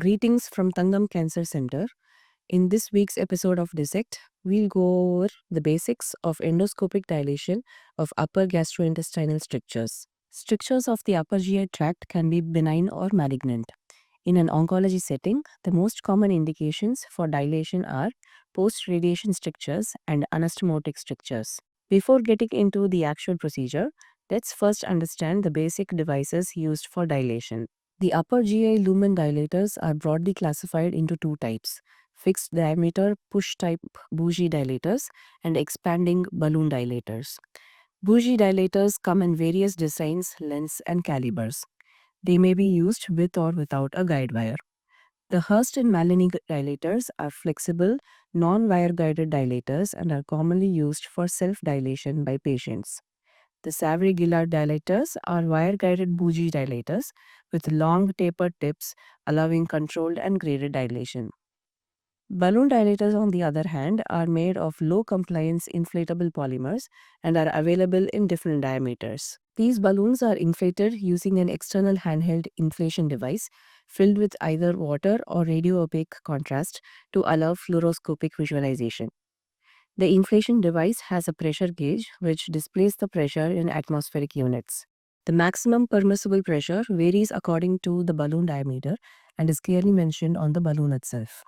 Greetings from Tangam Cancer Center. In this week's episode of Dissect, we'll go over the basics of endoscopic dilation of upper gastrointestinal strictures. Strictures of the upper GI tract can be benign or malignant. In an oncology setting, the most common indications for dilation are post-radiation strictures and anastomotic strictures. Before getting into the actual procedure, let's first understand the basic devices used for dilation. The upper GI lumen dilators are broadly classified into two types: fixed diameter push type bougie dilators and expanding balloon dilators. Bougie dilators come in various designs, lengths, and calibers. They may be used with or without a guide wire. The Hurst and Maloney dilators are flexible, non-wire guided dilators and are commonly used for self-dilation by patients. The Savary-Gillard dilators are wire-guided bougie dilators with long tapered tips allowing controlled and graded dilation. Balloon dilators, on the other hand, are made of low-compliance inflatable polymers and are available in different diameters. These balloons are inflated using an external handheld inflation device filled with either water or radio-opaque contrast to allow fluoroscopic visualization. The inflation device has a pressure gauge which displays the pressure in atmospheric units. The maximum permissible pressure varies according to the balloon diameter and is clearly mentioned on the balloon itself.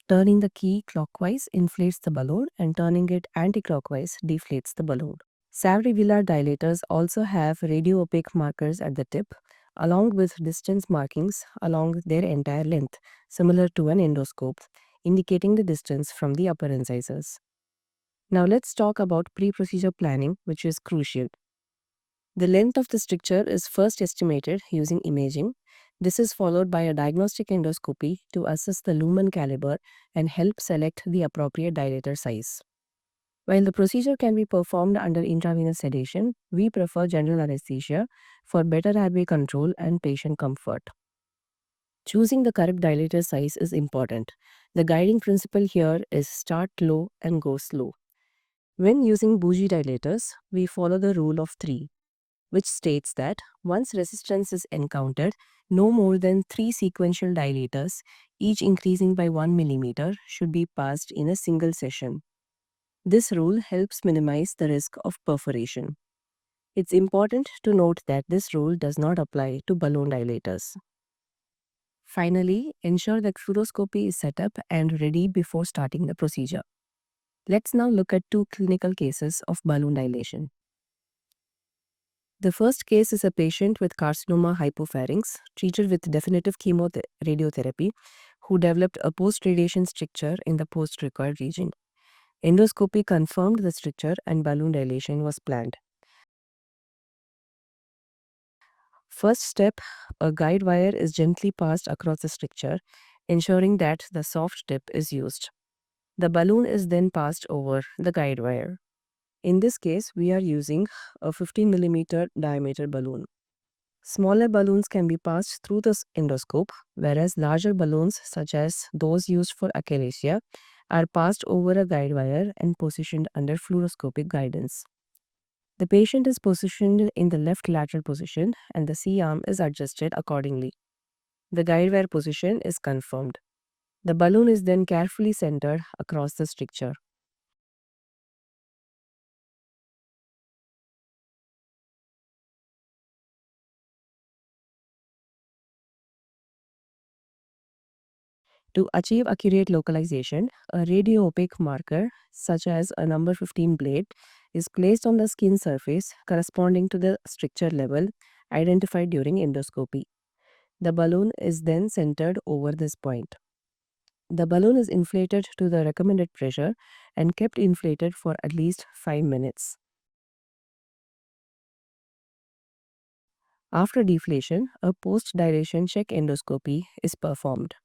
Turning the key clockwise inflates the balloon and turning it anti-clockwise deflates the balloon. Savary-Gillard dilators also have radio-opaque markers at the tip, along with distance markings along their entire length, similar to an endoscope, indicating the distance from the upper incisors. Now let's talk about pre-procedure planning, which is crucial. The length of the stricture is first estimated using imaging. This is followed by a diagnostic endoscopy to assess the lumen caliber and help select the appropriate dilator size. While the procedure can be performed under intravenous sedation, we prefer general anesthesia for better airway control and patient comfort. Choosing the correct dilator size is important. The guiding principle here is start low and go slow. When using bougie dilators, we follow the rule of 3, which states that once resistance is encountered, no more than 3 sequential dilators, each increasing by 1 mm, should be passed in a single session. This rule helps minimize the risk of perforation. It's important to note that this rule does not apply to balloon dilators. Finally, ensure that fluoroscopy is set up and ready before starting the procedure. Let's now look at two clinical cases of balloon dilation. The first case is a patient with carcinoma hypopharynx treated with definitive chemoradiotherapy who developed a post-radiation stricture in the post-recoil region. Endoscopy confirmed the stricture and balloon dilation was planned. First step, a guide wire is gently passed across the stricture, ensuring that the soft tip is used. The balloon is then passed over the guide wire. In this case, we are using a 15 mm diameter balloon. Smaller balloons can be passed through the endoscope, whereas larger balloons, such as those used for achalasia, are passed over a guide wire and positioned under fluoroscopic guidance. The patient is positioned in the left lateral position and the C-arm is adjusted accordingly. The guide wire position is confirmed. The balloon is then carefully centered across the stricture. To achieve accurate localization, a radio-opaque marker, such as a number 15 blade, is placed on the skin surface corresponding to the stricture level identified during endoscopy. The balloon is then centered over this point. The balloon is inflated to the recommended pressure and kept inflated for at least 5 minutes. After deflation, a post-dilation check endoscopy is performed.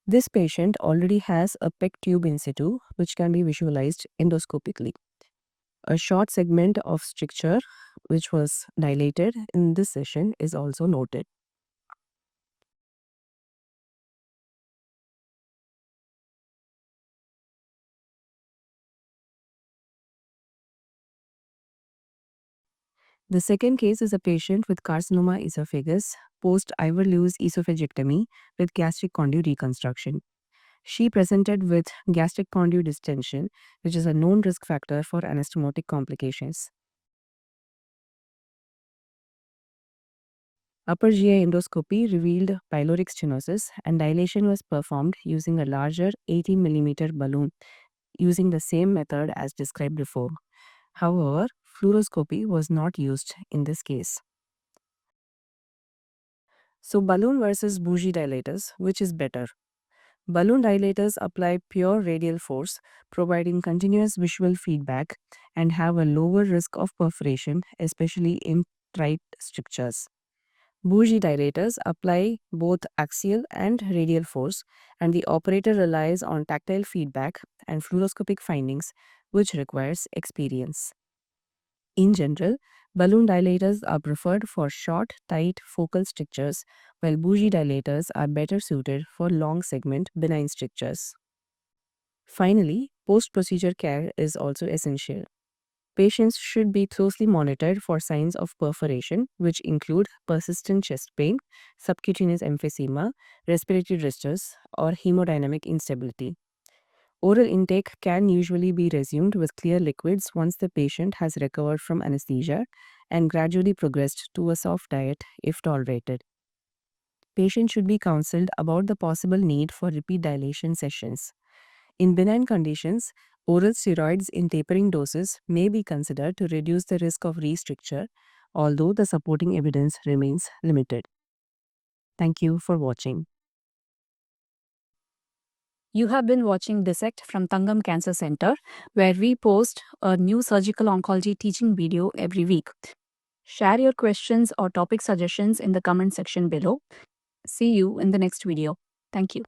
This patient already has a PEC tube in situ, which can be visualized endoscopically. A short segment of stricture, which was dilated in this session, is also noted. The second case is a patient with carcinoma esophagus post-Iverlew's esophagectomy with gastric conduit reconstruction. She presented with gastric conduit distension, which is a known risk factor for anastomotic complications. Upper GI endoscopy revealed pyloric stenosis, and dilation was performed using a larger 80 mm balloon using the same method as described before. However, fluoroscopy was not used in this case. So, balloon versus bougie dilators, which is better? Balloon dilators apply pure radial force, providing continuous visual feedback and have a lower risk of perforation, especially in tight strictures. Bougie dilators apply both axial and radial force, and the operator relies on tactile feedback and fluoroscopic findings, which requires experience. In general, balloon dilators are preferred for short, tight focal strictures, while bougie dilators are better suited for long segment benign strictures. Finally, post-procedure care is also essential. Patients should be closely monitored for signs of perforation, which include persistent chest pain, subcutaneous emphysema, respiratory distress, or hemodynamic instability. Oral intake can usually be resumed with clear liquids once the patient has recovered from anesthesia and gradually progressed to a soft diet if tolerated. Patients should be counseled about the possible need for repeat dilation sessions. In benign conditions, oral steroids in tapering doses may be considered to reduce the risk of restricture, although the supporting evidence remains limited. Thank you for watching. You have been watching Dissect from Tangam Cancer Center, where we post a new surgical oncology teaching video every week. Share your questions or topic suggestions in the comment section below. See you in the next video. Thank you.